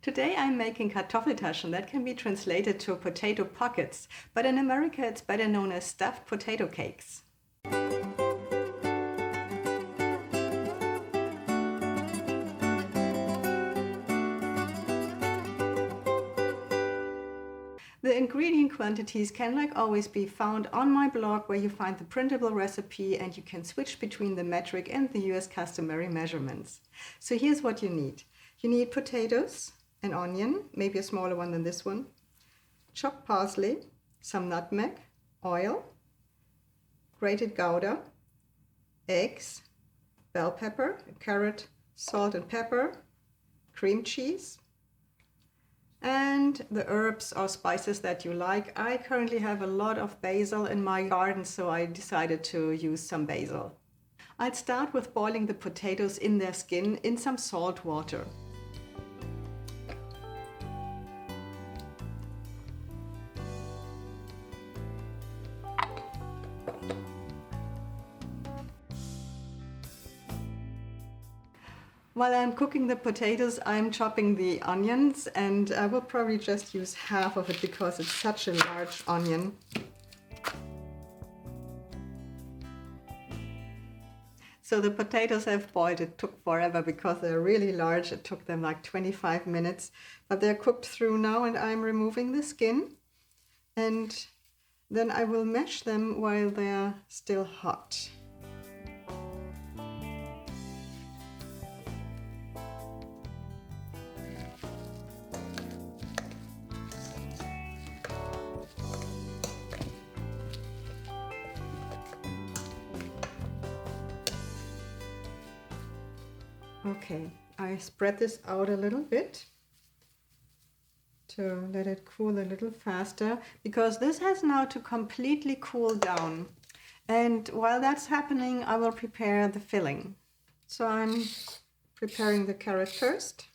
Today I'm making Kartoffeltaschen, that can be translated to potato pockets, but in America it's better known as stuffed potato cakes. The ingredient quantities can, like always, be found on my blog, where you find the printable recipe and you can switch between the metric and the US customary measurements. So here's what you need. You need potatoes, an onion, maybe a smaller one than this one, chopped parsley, some nutmeg, oil, grated Gouda, eggs, bell pepper, a carrot, salt and pepper, cream cheese, and the herbs or spices that you like. I currently have a lot of basil in my garden, so I decided to use some basil. I'd start with boiling the potatoes in their skin in some salt water. While I'm cooking the potatoes, I'm chopping the onions, and I will probably just use half of it because it's such a large onion. So the potatoes have boiled. It took forever because they're really large. It took them like 25 minutes, but they're cooked through now, and I'm removing the skin. And then I will mash them while they're still hot. Okay, I spread this out a little bit to let it cool a little faster, because this has now to completely cool down. And while that's happening, I will prepare the filling. So I'm preparing the carrot first.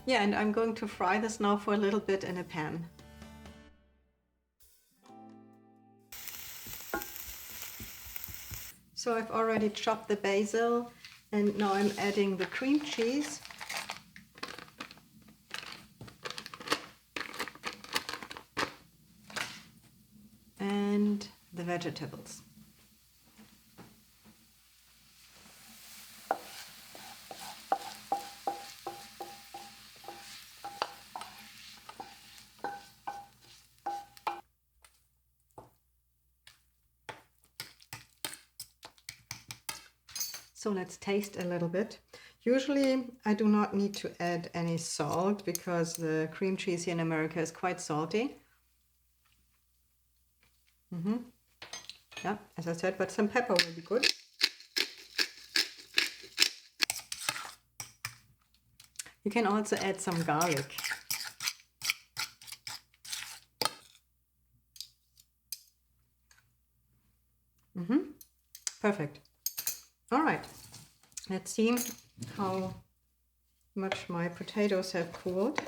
Yeah, and I'm going to fry this now for a little bit in a pan. So I've already chopped the basil, and now I'm adding the cream cheese. And the vegetables. So let's taste a little bit. Usually I do not need to add any salt because the cream cheese here in America is quite salty. Yeah, as I said, but some pepper will be good. You can also add some garlic. Perfect. All right, let's see how much my potatoes have cooled.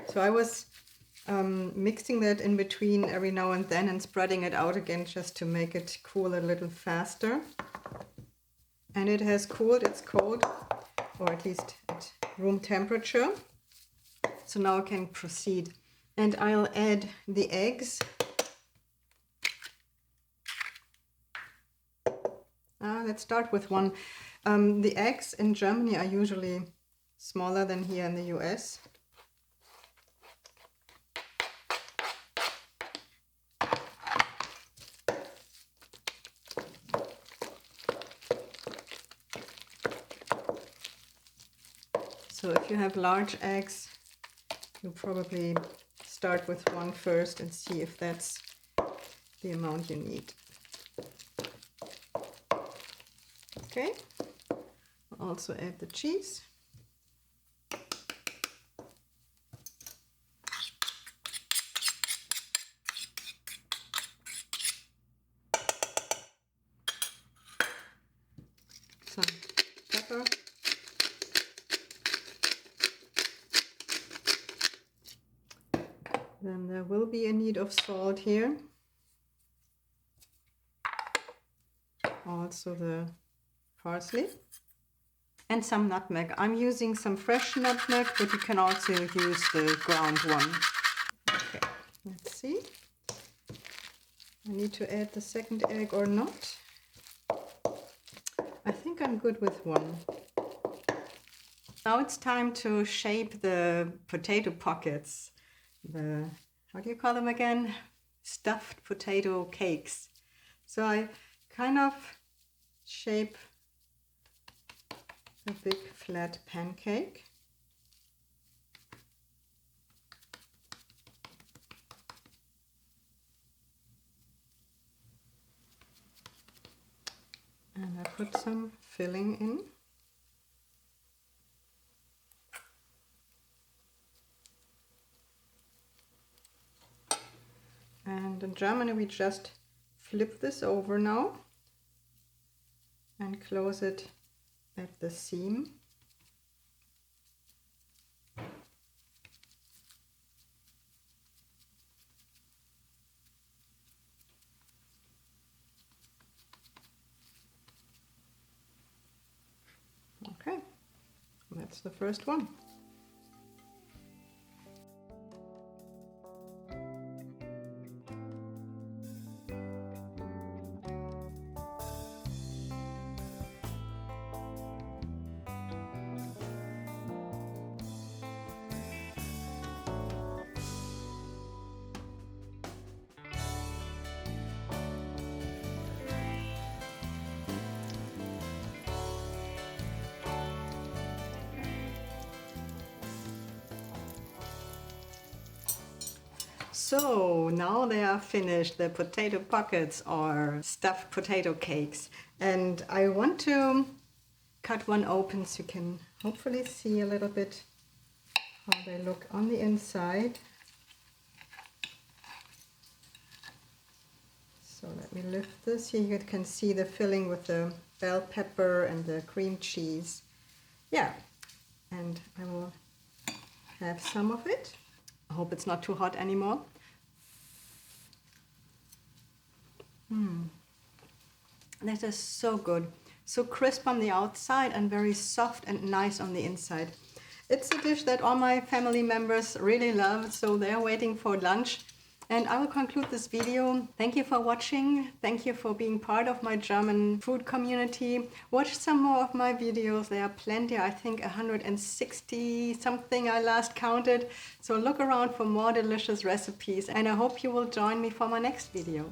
So I was mixing that in between every now and then and spreading it out again just to make it cool a little faster. And it has cooled, it's cold, or at least at room temperature. So now I can proceed. And I'll add the eggs. Let's start with one. The eggs in Germany are usually smaller than here in the US. So if you have large eggs, you'll probably start with one first and see if that's the amount you need. Okay, I'll also add the cheese. pepper. Then there will be a need of salt here. Also the parsley. And some nutmeg. I'm using some fresh nutmeg, but you can also use the ground one. Okay, let's see. I need to add the second egg or not. I think I'm good with one. Now it's time to shape the potato pockets. How do you call them again? Stuffed potato cakes. So I kind of shape a big flat pancake. And I put some filling in. And in Germany we just flip this over now and close it at the seam. Okay, that's the first one. So now they are finished, the potato pockets or stuffed potato cakes. And I want to cut one open so you can hopefully see a little bit how they look on the inside. So let me lift this. Here you can see the filling with the bell pepper and the cream cheese. Yeah, and I will have some of it. I hope it's not too hot anymore. This is so good. So crisp on the outside and very soft and nice on the inside. It's a dish that all my family members really love, so they're waiting for lunch. And I will conclude this video. Thank you for watching. Thank you for being part of my German food community. Watch some more of my videos. There are plenty, I think 160 something I last counted. So look around for more delicious recipes and I hope you will join me for my next video.